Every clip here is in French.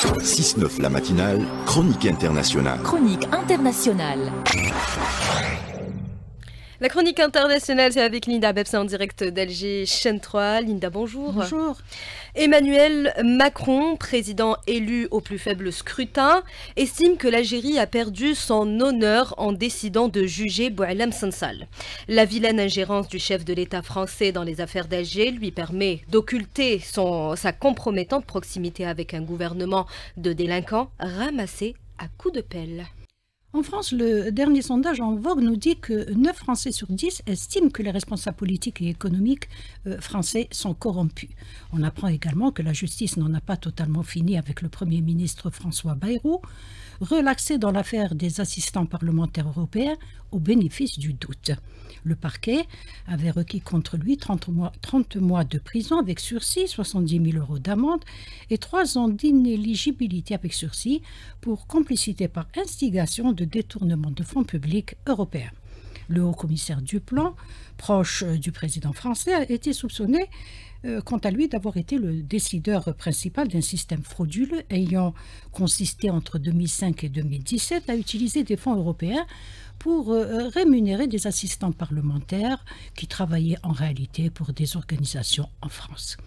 6-9 la matinale, chronique internationale. Chronique internationale. La chronique internationale, c'est avec Linda Bebsa en direct d'Alger, chaîne 3. Linda, bonjour. Bonjour. Emmanuel Macron, président élu au plus faible scrutin, estime que l'Algérie a perdu son honneur en décidant de juger Boualem Sansal. La vilaine ingérence du chef de l'État français dans les affaires d'Alger lui permet d'occulter sa compromettante proximité avec un gouvernement de délinquants ramassés à coups de pelle. En France, le dernier sondage en vogue nous dit que 9 Français sur 10 estiment que les responsables politiques et économiques français sont corrompus. On apprend également que la justice n'en a pas totalement fini avec le Premier ministre François Bayrou, relaxé dans l'affaire des assistants parlementaires européens au bénéfice du doute. Le parquet avait requis contre lui 30 mois de prison avec sursis, 70 000 € d'amende et 3 ans d'inéligibilité avec sursis pour complicité par instigation de détournement de fonds publics européens. Le haut-commissaire Duplan, proche du président français, a été soupçonné quant à lui d'avoir été le décideur principal d'un système frauduleux ayant consisté entre 2005 et 2017 à utiliser des fonds européens pour rémunérer des assistants parlementaires qui travaillaient en réalité pour des organisations en France.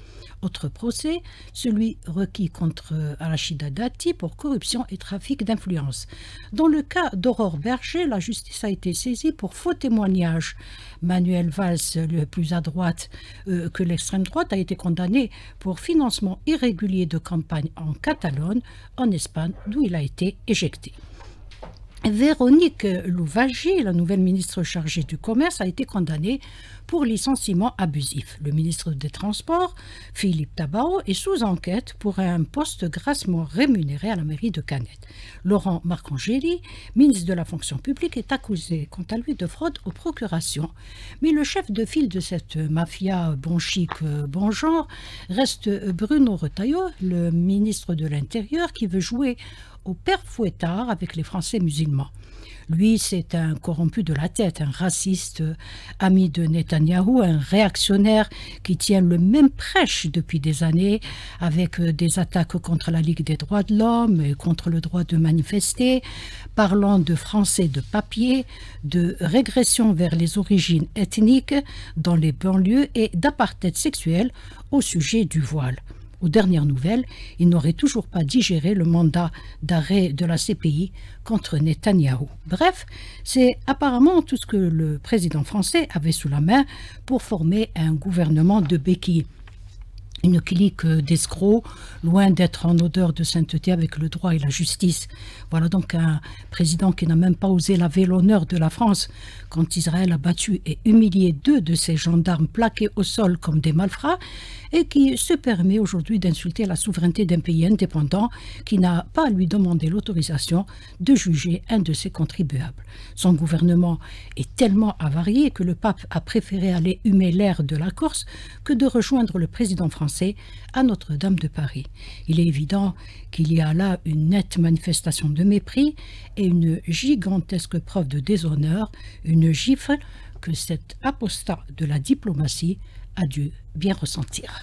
Autre procès, celui requis contre Rachida Dati pour corruption et trafic d'influence. Dans le cas d'Aurore Berger, la justice a été saisie pour faux témoignages. Manuel Valls, le plus à droite que l'extrême droite, a été condamné pour financement irrégulier de campagne en Catalogne, en Espagne, d'où il a été éjecté. Véronique Louwagie, la nouvelle ministre chargée du Commerce, a été condamnée pour licenciement abusif. Le ministre des Transports, Philippe Tabarot, est sous enquête pour un poste grassement rémunéré à la mairie de Canet. Laurent Marcangeli, ministre de la fonction publique, est accusé, quant à lui, de fraude aux procurations. Mais le chef de file de cette mafia bon chic, bon genre, reste Bruno Retailleau, le ministre de l'Intérieur, qui veut jouer au père fouettard avec les Français musulmans. Lui, c'est un corrompu de la tête, un raciste, ami de Netanyahou, un réactionnaire qui tient le même prêche depuis des années, avec des attaques contre la Ligue des droits de l'homme et contre le droit de manifester, parlant de Français de papier, de régression vers les origines ethniques dans les banlieues et d'apartheid sexuel au sujet du voile. Aux dernières nouvelles, il n'aurait toujours pas digéré le mandat d'arrêt de la CPI contre Netanyahou. Bref, c'est apparemment tout ce que le président français avait sous la main pour former un gouvernement de béquilles. Une clique d'escrocs, loin d'être en odeur de sainteté avec le droit et la justice. Voilà donc un président qui n'a même pas osé laver l'honneur de la France quand Israël a battu et humilié 2 de ses gendarmes plaqués au sol comme des malfrats et qui se permet aujourd'hui d'insulter la souveraineté d'un pays indépendant qui n'a pas à lui demander l'autorisation de juger un de ses contribuables. Son gouvernement est tellement avarié que le pape a préféré aller humer l'air de la Corse que de rejoindre le président français à Notre-Dame de Paris. Il est évident qu'il y a là une nette manifestation de mépris et une gigantesque preuve de déshonneur, une gifle que cet apostat de la diplomatie a dû bien ressentir.